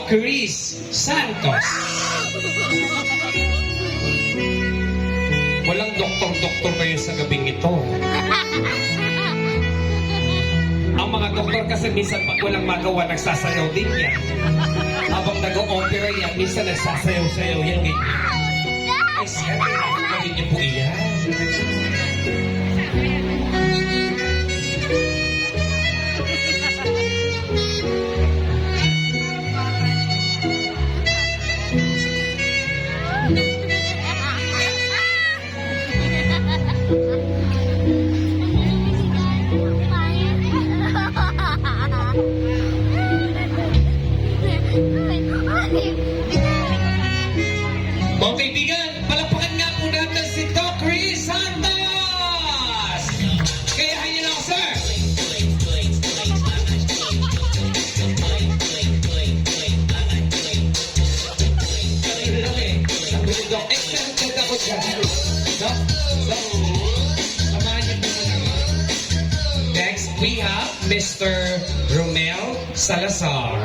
Chris Santos. Walang doktor-doktor kayo sa gabing ito. Ang mga doktor kasi minsan pag walang magawa, nagsasayaw din yan. Habang nag-o-opera yan, minsan nagsasayaw-sayaw yan. Ay, sir, gawin niyo po iyan. Mga kaibigan, palakpakan nga po natin si Doc Chris Santos! Kaya niyo na ako, sir! Doc, excited ako dyan. Doc, samahan niyo po muna. Next, we have Mr. Romel Salazar.